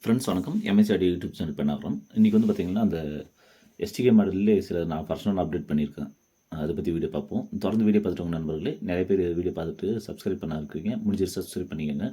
Friends வணக்கம். எம்எஸ்ஆடி YouTube channel பண்ணாகிறோம். இன்றைக்கி வந்து பார்த்திங்கன்னா அந்த எஸ்டிகே மாடல்லே சில நான் பர்சனல் அப்டேட் பண்ணியிருக்கேன். அதை பற்றி வீடியோ பார்ப்போம். தொடர்ந்து வீடியோ பார்த்துட்டு நண்பர்களே நிறைய பேர் வீடியோ பார்த்துட்டு சப்ஸ்கிரைப் பண்ண இருக்கீங்க. முடிஞ்சு சப்ஸ்கிரைப் பண்ணிக்கோங்க.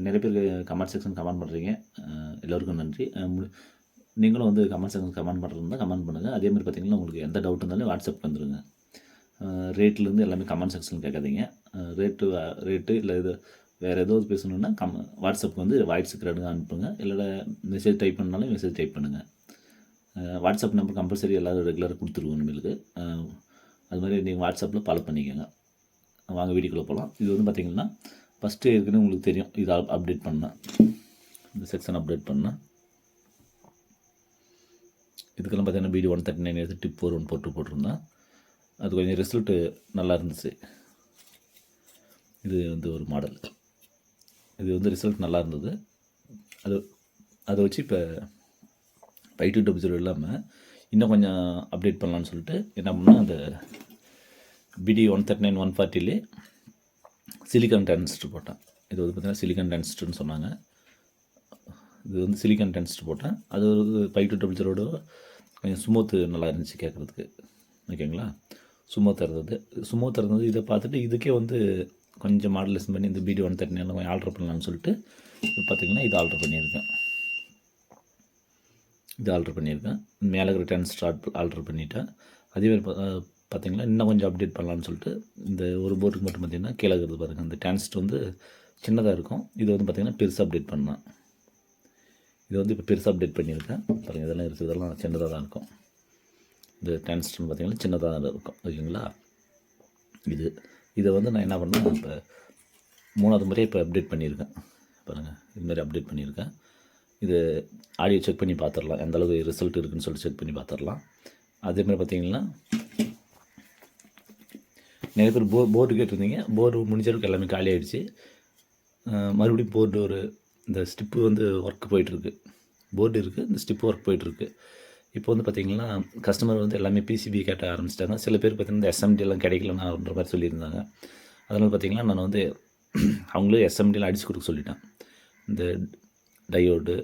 நிறைய பேர் கமெண்ட் செக்ஷன் கமெண்ட் பண்ணுறீங்க. எல்லோருக்கும் நன்றி. நீங்களும் வந்து கமெண்ட் செக்ஷன் கமெண்ட் பண்ணுறதுனா கமெண்ட் பண்ணுங்கள். அதேமாதிரி பார்த்திங்கன்னா உங்களுக்கு எந்த டவுட் இருந்தாலும் வாட்ஸ்அப் வந்துடுங்க. ரேட்லேருந்து எல்லாமே கமெண்ட் செக்ஷன் கேட்காதீங்க. ரேட்டு இல்லை இது வேறு ஏதாவது பேசணுன்னா வாட்ஸ்அப் வந்து வாய்ஸ் ரெண்டு அனுப்புங்க. இல்லை மெசேஜ் டைப் பண்ணாலும் மெசேஜ் டைப் பண்ணுங்கள். வாட்ஸ்அப் நம்பர் கம்பல்சரி எல்லோரும் ரெகுலராக கொடுத்துருவோம் நம்மளுக்கு. அது மாதிரி நீங்கள் வாட்ஸ்அப்பில் ஃபாலோ பண்ணிக்கோங்க. வாங்க வீடியோக்குள்ளே போகலாம். இது வந்து பார்த்திங்கன்னா ஃபஸ்ட்டு ஏற்கனவே உங்களுக்கு தெரியும். இது அப்டேட் பண்ணேன், இந்த செக்ஷன் அப்டேட் பண்ணேன். இதுக்கெல்லாம் பார்த்திங்கன்னா BD 139 எடுத்து டிப் 4 1 போட்டிருந்தேன். அது கொஞ்சம் ரிசல்ட்டு நல்லா இருந்துச்சு. இது வந்து ஒரு மாடல். இது வந்து ரிசல்ட் நல்லா இருந்தது. அதை வச்சு இப்போ 5200 இல்லாமல் இன்னும் கொஞ்சம் அப்டேட் பண்ணலான்னு சொல்லிட்டு என்ன பண்ணால் அந்த BD 139 140லே சிலிக்கான் டிரான்சிஸ்டர் போட்டேன். இது வந்து பார்த்திங்கன்னா சிலிக்கான் டிரான்சிஸ்டர்னு சொன்னாங்க. இது வந்து சிலிக்கான் டிரான்சிஸ்டர் போட்டேன். அது ஒரு 5200 கொஞ்சம் ஸ்மூத்து நல்லா இருந்துச்சு கேட்குறதுக்கு. ஓகேங்களா? ஸ்மூத்தாக இருந்தது. இதை பார்த்துட்டு இதுக்கே வந்து கொஞ்சம் மாடலேஷன் பண்ணி இந்த BD 139 கொஞ்சம் ஆல்ட்ரு பண்ணலான்னு சொல்லிட்டு இப்போ பார்த்திங்கன்னா இது ஆல்ட்ரு பண்ணியிருக்கேன். மேலே இருக்கிற டிரான்சிஸ்டர் ஆல்ட்ரு பண்ணிவிட்டேன். அதேமாதிரி பார்த்திங்கன்னா இன்னும் கொஞ்சம் அப்டேட் பண்ணலான்னு சொல்லிட்டு இந்த ஒரு போர்டுக்கு மட்டும் பார்த்திங்கன்னா கீழே இருக்கிறது பாருங்கள். அந்த டிரான்சிஸ்டர் வந்து சின்னதாக இருக்கும். இது வந்து பார்த்திங்கன்னா பெருசாக அப்டேட் பண்ணேன். இது வந்து இப்போ பெருசாக அப்டேட் பண்ணியிருக்கேன். பாருங்கள், இதெல்லாம் இருக்குது. இதெல்லாம் சின்னதாக தான் இருக்கும். இந்த டிரான்சிஸ்டர்னு பார்த்திங்கன்னா சின்னதாக தான் இருக்கும். ஓகேங்களா? இதை வந்து நான் என்ன பண்ணேன், இப்போ 3வது முறையாக இப்போ அப்டேட் பண்ணியிருக்கேன். பாருங்கள், இதுமாதிரி அப்டேட் பண்ணியிருக்கேன். இது ஆடியோ செக் பண்ணி பார்த்துடலாம், எந்த அளவுக்கு ரிசல்ட் இருக்குதுன்னு சொல்லிட்டு செக் பண்ணி பார்த்துடலாம். அதேமாதிரி பார்த்திங்கன்னா நிறைய பேர் போர்டு கேட்டிருந்தீங்க. போர்டு முடிஞ்சளவுக்கு எல்லாமே காலி ஆகிடுச்சு. மறுபடியும் போர்டு இந்த ஸ்டிப்பு வந்து ஒர்க் போயிட்டுருக்கு. போர்டு இருக்குது, இந்த ஸ்டிப்பு ஒர்க் போயிட்டுருக்கு. இப்போ வந்து பார்த்திங்கன்னா கஸ்டமர் வந்து எல்லாமே PCB கேட்ட ஆரம்பிச்சிட்டாங்க. சில பேர் பார்த்திங்கன்னா இந்த SMD எல்லாம் கிடைக்கலன்னான்ற மாதிரி சொல்லியிருந்தாங்க. அதனால் பார்த்திங்கன்னா நான் வந்து அவங்களே SMDலாம் அடித்து கொடுக்க சொல்லிட்டேன். இந்த டயோடு,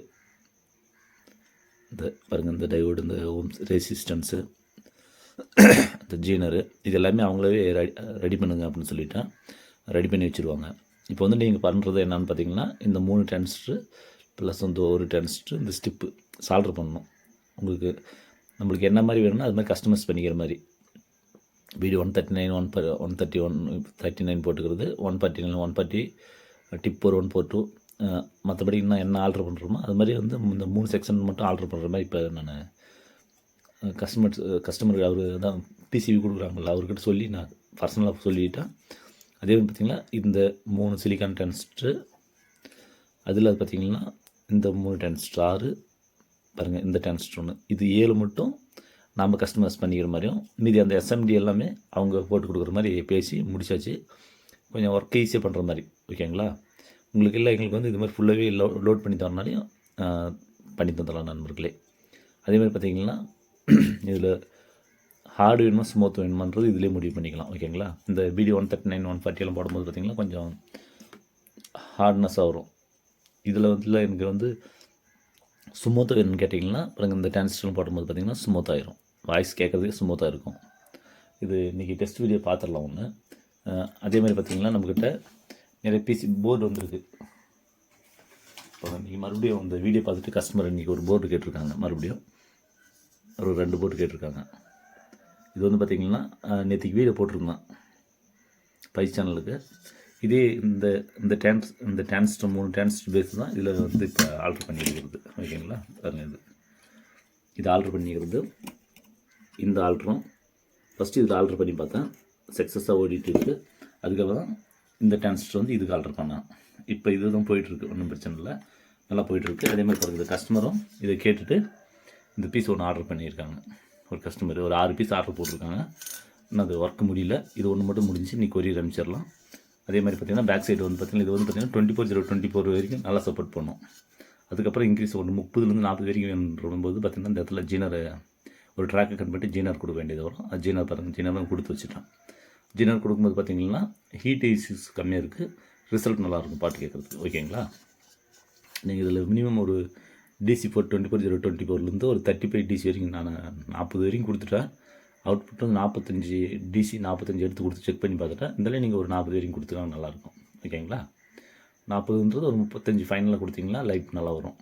இந்த பாருங்கள், இந்த டயோடு, இந்த ரெசிஸ்டன்ஸு, இந்த ஜீனரு, இது எல்லாமே அவங்களே ரெடி பண்ணுங்க அப்படின்னு சொல்லிட்டேன். ரெடி பண்ணி வச்சுருவாங்க. இப்போ வந்து நீங்கள் பண்ணுறது என்னென்னு பார்த்திங்கன்னா இந்த 3 டிரான்சிஸ்டர் ப்ளஸ் வந்து ஒரு டிரான்சிஸ்டர், இந்த ஸ்டிப்பு சால்ட்ரு பண்ணணும். நம்மளுக்கு என்ன மாதிரி வேணும்னா அது மாதிரி கஸ்டமைஸ் பண்ணிக்கிற மாதிரி BD 139 139 போட்டுக்கிறது, 140 140 டிப் 4 1 4 2. மற்றபடி இன்னும் என்ன ஆல்ட்ரு பண்ணுறோமோ அது மாதிரி வந்து இந்த 3 செக்ஷன் மட்டும் ஆல்ட்ரு பண்ணுற மாதிரி இப்போ நான் கஸ்டமருக்கு அவர் தான் PCB கொடுக்குறாங்களா அவர்கிட்ட சொல்லி நான் பர்சனலாக சொல்லிவிட்டேன். அதே மாதிரி பார்த்திங்கன்னா இந்த 3 சிலிக்கான் டிரான்சிஸ்டர், அதில் பார்த்திங்கன்னா இந்த 3 டிரான்சிஸ்டர் 6 பாருங்கள், இந்த டிரான்சிஸ்டர் 1, இது 7 மட்டும் நாம் கஸ்டமைஸ் பண்ணிக்கிற மாதிரியும், மீதி அந்த SMD எல்லாமே அவங்க போட்டு கொடுக்குற மாதிரி பேசி முடிச்சாச்சு. கொஞ்சம் ஒர்க் ஈஸியாக பண்ணுற மாதிரி. ஓகேங்களா? உங்களுக்கு இல்லை எங்களுக்கு வந்து இது மாதிரி ஃபுல்லாகவே லோட் பண்ணி தரனாலையும் பண்ணி தந்துடலாம் நண்பர்களே. அதேமாதிரி பார்த்திங்கன்னா இதில் ஹார்டு வேணுமா ஸ்மூத் வேணுமான்றது இதிலே முடிவு பண்ணிக்கலாம். ஓகேங்களா? இந்த BD 139 140 எல்லாம் போடும்போது பார்த்திங்கன்னா கொஞ்சம் ஹார்ட்னஸாக வரும். இதில் வந்து எனக்கு வந்து ஸ்மூத்தாக வேணும்னு கேட்டிங்கன்னா பாருங்கள், இந்த டிரான்சிஸ்டர் போடும்போது பார்த்திங்கன்னா ஸ்மூத்தாகிடும். வாய்ஸ் கேட்குறதுக்கு ஸ்மூத்தாக இருக்கும். இது இன்றைக்கி டெஸ்ட் வீடியோ பார்த்துடலாம் ஒன்று. அதேமாதிரி பார்த்திங்கன்னா நம்மக்கிட்ட நிறைய போர்டு வந்துருக்கு. இப்போ இன்றைக்கி மறுபடியும் இந்த வீடியோ பார்த்துட்டு கஸ்டமர் இன்றைக்கி ஒரு போர்டு கேட்டிருக்காங்க. மறுபடியும் ஒரு 2 போர்டு கேட்டிருக்காங்க. இது வந்து பார்த்திங்கன்னா நேற்றுக்கு வீடியோ போட்டிருந்தான் பைஸ் சேனலுக்கு. இதே இந்த டிரான்சிஸ்டர் 3 டிரான்சிஸ்டர் பேஸ் தான் இதில் வந்து இப்போ ஆல்ட்ரு பண்ணியிருக்கிறது. ஓகேங்களா? பாருங்கள், இது ஆல்ட்ரு பண்ணிக்கிறது. இந்த ஆல்ட்ரும் ஃபஸ்ட்டு இதில் ஆல்ட்ரு பண்ணி பார்த்தேன், சக்ஸஸாக ஓடிட்டு இருக்குது. அதுக்கப்புறம் இந்த டிரான்சிஸ்டர் வந்து இதுக்கு ஆல்ட்ரு பண்ணேன். இப்போ இது தான் போயிட்டுருக்கு, ஒன்றும் பிரச்சனை இல்லை, நல்லா போயிட்டுருக்கு. அதேமாதிரி பாருங்கள், கஸ்டமரும் இதை கேட்டுட்டு இந்த பீஸ் ஒன்று ஆர்டர் பண்ணியிருக்காங்க. ஒரு கஸ்டமர் ஒரு 6 பீஸ் ஆர்டர் போட்டிருக்காங்க. இன்னும் அது ஒர்க் முடியல. இது ஒன்று மட்டும் முடிஞ்சு இன்றைக்கி கொரியர் அனுப்பிச்சிடலாம். அதே மாதிரி பார்த்திங்கன்னா பேக் சைடு வந்து பார்த்திங்கன்னா இது வந்து பார்த்திங்கன்னா 24/0/24 வரைக்கும் நல்லா சப்போர்ட் பண்ணும். அதுக்கப்புறம் இன்க்ரீஸ் ஒரு 30லேருந்து 40 வரைக்கும் வேணும்போது பார்த்திங்கன்னா இந்த இடத்துல ஜீனர் ஒரு ட்ராக்கை கட் பண்ணிட்டு ஜீனர் கொடுக்க வேண்டியது வரும். அது ஜீனர் பாருங்கள், ஜீனரும் கொடுத்து வச்சுட்டேன். ஜீனர் கொடுக்கும்போது பார்த்திங்கன்னா ஹீட் இஷ்யூஸ் கம்மியாக இருக்குது, ரிசல்ட் நல்லாயிருக்கும் பாட்டு கேட்குறதுக்கு. ஓகேங்களா? நீங்கள் இதில் மினிமம் ஒரு DC 424/024 ஒரு 35 DC வரைக்கும் நான் 40 வரைக்கும் கொடுத்துட்டேன். அவுட்புட் வந்து 45 DC 45 எடுத்து கொடுத்து செக் பண்ணி பார்த்துட்டேன். இதில் நீங்கள் ஒரு 40 வரைக்கும் கொடுத்துக்கலாம், நல்லாயிருக்கும். ஓகேங்களா? 40ன்றது ஒரு 35 ஃபைனலாக கொடுத்தீங்கன்னா லைட் நல்லா வரும்.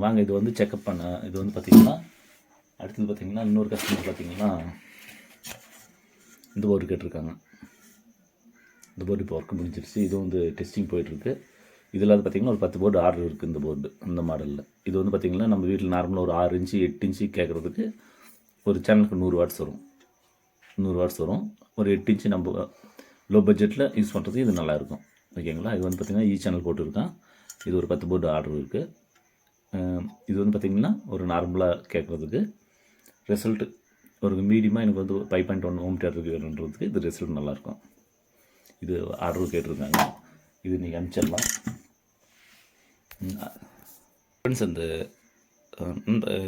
வாங்க இது வந்து செக்அப் பண்ண. இது வந்து பார்த்திங்கன்னா அடுத்தது பார்த்திங்கன்னா இன்னொரு கஸ்டமர் பார்த்திங்கன்னா இந்த போர்டு கேட்டிருக்காங்க. இந்த போர்டு இப்போ ஒர்க் முடிஞ்சிருச்சு. இது வந்து டெஸ்டிங் போயிட்டுருக்கு. இதில் வந்து பார்த்திங்கன்னா ஒரு 10 போர்டு ஆர்டர் இருக்குது இந்த போர்டு, இந்த மாடலில். இது வந்து பார்த்திங்கன்னா நம்ம வீட்டில் நார்மலாக ஒரு 6 இன்ச்சு 8 இன்ச்சு கேட்குறதுக்கு ஒரு சேனலுக்கு 100 வாட்ஸ் வரும். 100 வாட்ஸ் வரும். ஒரு 8 இன்ச்சு நம்ம லோ பட்ஜெட்டில் யூஸ் பண்ணுறதுக்கு இது நல்லாயிருக்கும். ஓகேங்களா? இது வந்து பார்த்திங்கன்னா சேனல் போட்டுருக்கேன். இது ஒரு 10 போர்டு ஆர்டர் இருக்குது. இது வந்து பார்த்திங்கன்னா ஒரு நார்மலாக கேட்குறதுக்கு ரிசல்ட்டு ஒரு மீடியமாக எனக்கு வந்து 5.1 ஹோம் தியேட்டருக்கு வேணுன்றதுக்கு இது ரிசல்ட் நல்லாயிருக்கும். இது ஆர்டர் கேட்டிருக்காங்க. இது நீங்கள் அனுப்பிச்சிடலாம் ஃப்ரெண்ட்ஸ்.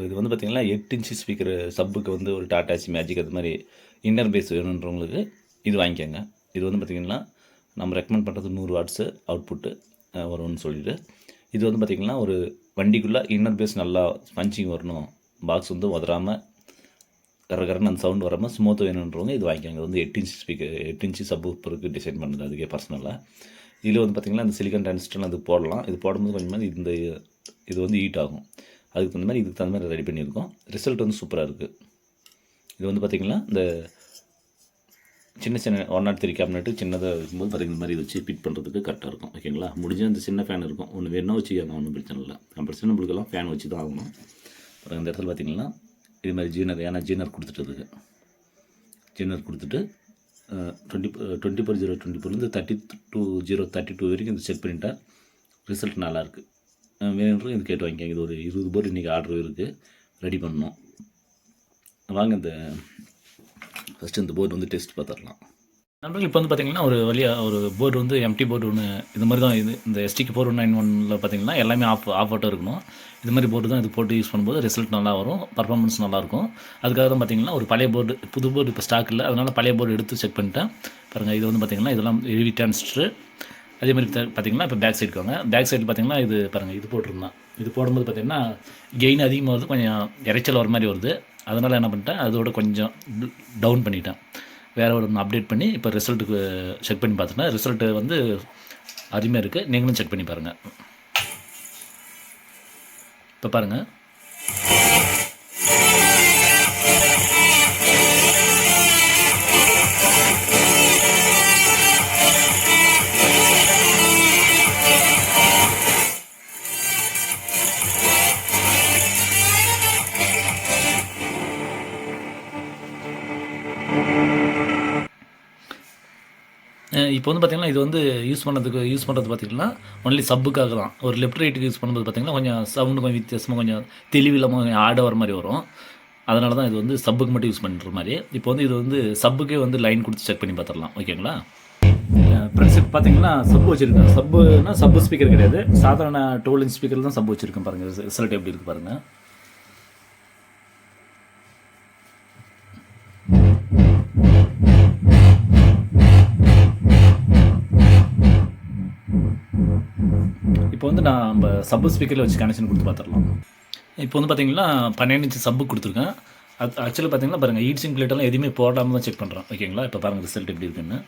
இது வந்து பார்த்திங்கன்னா 8 இன்ச்சு ஸ்பீக்கர் சப்புக்கு வந்து ஒரு டாடாசி மேஜிக் அது மாதிரி இன்னர் பேஸ் வேணுன்றவங்களுக்கு இது வாங்கிக்கோங்க. இது வந்து பார்த்திங்கன்னா நம்ம ரெக்கமெண்ட் பண்ணுறது 100 வாட்ஸு அவுட்புட்டு வரும்னு சொல்லிவிட்டு, இது வந்து பார்த்திங்கன்னா ஒரு வண்டிக்குள்ளே இன்னர் பேஸ் நல்லா பஞ்சிங் வரணும், பாக்ஸ் வந்து உதறாமல் கரகரன்னு அந்த சவுண்ட் வராமல் ஸ்மூத்தாக வேணுன்றவங்க இது வாங்கிக்கோங்க. இது வந்து 8 இன்ச்சு ஸ்பீக்கர் 8 இன்ச்சு சப்வூஃபருக்கு டிசைன் பண்ணுது அதுக்கே பர்சனலாக. இதில் வந்து பார்த்திங்கன்னா இந்த சிலிக்கான் டிரான்சிஸ்டர் அது போடலாம். இது போடும்போது கொஞ்சமாக இது வந்து ஹீட் ஆகும். அதுக்கு தகுந்த மாதிரி இதுக்கு தகுந்த மாதிரி ரெடி பண்ணியிருக்கோம். ரிசல்ட் வந்து சூப்பராக இருக்குது. இது வந்து பார்த்திங்கன்னா இந்த சின்ன 103 கேபினெட்டு சின்னதாக இருக்கும்போது பார்த்திங்கன்னா இந்த மாதிரி வச்சு ஃபிட் பண்ணுறதுக்கு கரெக்டாக இருக்கும். ஓகேங்களா? முடிஞ்ச அந்த சின்ன ஃபேன் இருக்கும், ஒன்று வேணா வச்சுக்காங்க, ஒன்றும் பிரச்சனை இல்லை. பிரச்சனை நம்மளுக்கெல்லாம் ஃபேன் வச்சு தான் ஆகணும். அப்புறம் இந்த இடத்துல பார்த்திங்கன்னா இது மாதிரி ஜீனர், ஏன்னா ஜீனர் கொடுத்துட்டு ஜீனர் கொடுத்துட்டு 24/024 32/032 வரைக்கும் இது செக் பண்ணிட்டா ரிசல்ட் நல்லாயிருக்கு. வேணுன்றது இது கேட்டு வாங்கிக்கோங்க. இது ஒரு 20 போர்டு இன்றைக்கி ஆர்டர் இருக்குது, ரெடி பண்ணணும். வாங்க இந்த ஃபஸ்ட்டு இந்த போர்டு வந்து டெஸ்ட் பார்த்துடலாம். நண்பர்கள் இப்போ வந்து பார்த்திங்கன்னா ஒரு வழியாக ஒரு போர்டு வந்து எம்டி போர்டு ஒன்று இது மாதிரி தான். இது இந்த STK 4191 பார்த்திங்கன்னா எல்லாமே ஆஃப் ஆட்டோ இருக்கணும். இது மாதிரி போர்டு தான் இது போட்டு யூஸ் பண்ணும்போது ரிசல்ட் நல்லா வரும், பர்ஃபார்மன்ஸ் நல்லாயிருக்கும். அதுக்காக தான் பார்த்திங்கன்னா ஒரு பழைய போர்டு, புது போர்டு இப்போ ஸ்டாக் இல்லை, அதனால் பழைய போர்டு எடுத்து செக் பண்ணிட்டேன். பாருங்கள், இது வந்து பார்த்திங்கன்னா இதெல்லாம் ஹெவி டிரான்சிஸ்டர். அதே மாதிரி பார்த்திங்கன்னா இப்போ பேக் சைடு வாங்க. பேக் சைடு பார்த்திங்கன்னா இது பாருங்கள், இது போட்டிருந்தான். இது போடும்போது பார்த்திங்கன்னா கெயின் அதிகமாக வருது, கொஞ்சம் இறைச்சல் வர மாதிரி வருது. அதனால் என்ன பண்ணிட்டேன், அதோட கொஞ்சம் டவுன் பண்ணிட்டேன். வேறு ஒரு அப்டேட் பண்ணி இப்போ ரிசல்ட்டுக்கு செக் பண்ணி பார்த்துட்டேன். ரிசல்ட்டு வந்து அருமையாக இருக்குது. நீங்களும் செக் பண்ணி பாருங்கள். இப்போ பாருங்கள், இப்போ வந்து பார்த்திங்கன்னா இது வந்து யூஸ் பண்ணுறது பார்த்திங்கன்னா ஒன்லி சப்புக்காக தான். ஒரு லெஃப்ட் ரைட்டுக்கு யூஸ் பண்ணும்போது பார்த்திங்கன்னா கொஞ்சம் சவுண்டு கொஞ்சம் வித்தியாசமாக, கொஞ்சம் தெளிவில்லாமல், கொஞ்சம் ஆட வர மாதிரி வரும். அதனால தான் இது வந்து சப்புக்கு மட்டும் யூஸ் பண்ணுற மாதிரி. இப்போ வந்து இது வந்து சப்புக்கே வந்து லைன் கொடுத்து செக் பண்ணி பார்த்துடலாம். ஓகேங்களா? ஃப்ரெண்ட்ஸ், இப்போ பார்த்தீங்கன்னா சப்பு வச்சுருக்கேன். சப்புனா சப்பு ஸ்பீக்கர் கிடையாது, சாதாரண 12 இன்ச் ஸ்பீக்கர் தான் சப்பு வச்சுருக்கேன். பாருங்கள் ரிசல்ட் எப்படி இருக்குது பாருங்கள். இப்போ வந்து நான் நம்ம சப்பு ஸ்பீக்கரில் வச்சு கனெக்ஷன் கொடுத்து பார்த்துடலாம். இப்போ வந்து பார்த்திங்கன்னா 12 இன்ச்சு சப்பு கொடுத்துருக்கேன். அது ஆக்சுவலாக பார்த்திங்கன்னா பாருங்கள், ஹீட் சிங்க் பிளேட்டெல்லாம் எதுவுமே போடாமல் தான் செக் பண்ணுறேன். ஓகேங்களா? இப்போ பாருங்கள் ரிசல்ட் எப்படி இருக்குன்னு.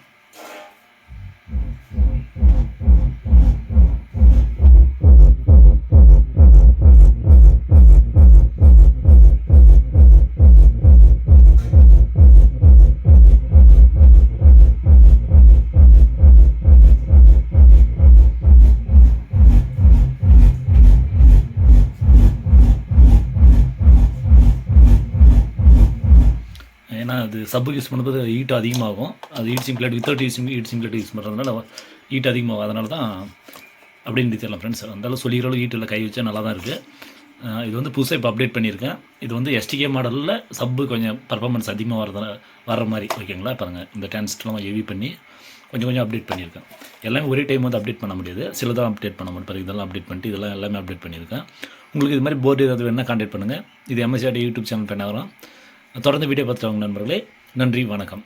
ஏன்னா அது சப்பு யூஸ் பண்ணும்போது ஹீட் அதிகமாகும். அது heat sink plate without heat sink plate use பண்ணுறதுனால ஹீட் அதிகமாகும். அதனால தான் அப்படின்னு தெரியலாம் ஃப்ரெண்ட்ஸ். இருந்தாலும் சொல்லிக்கிறோம், ஹீட்டில் கை வச்சா நல்லா தான் இருக்குது. இது வந்து புதுசாக இப்போ அப்டேட் பண்ணியிருக்கேன். இது வந்து STK மாடலில் சப்பு கொஞ்சம் பர்ஃபார்மன்ஸ் அதிகமாக வர மாதிரி. ஓகேங்களா? பாருங்கள், இந்த டிரான்சிஸ்டர்லாம் ஹெவி பண்ணி கொஞ்சம் அப்டேட் பண்ணியிருக்கேன். எல்லாமே ஒரே டைம் வந்து அப்டேட் பண்ண முடியாது, சில தான் அப்டேட் பண்ண முடியும். பாருங்கள், இதெல்லாம் அப்டேட் பண்ணிட்டு இதெல்லாம் எல்லாமே அப்டேட் பண்ணியிருக்கேன். உங்களுக்கு இது மாதிரி போர்டு ஏதாவது வேணால் கான்டாக்ட் பண்ணுங்கள். இது MSCRT யூடியூப் சேனல் பண்ணாகிறோம். தொடர்ந்து வீடியோ பார்த்துட்டு வாங்க நண்பர்களே. நன்றி, வணக்கம்.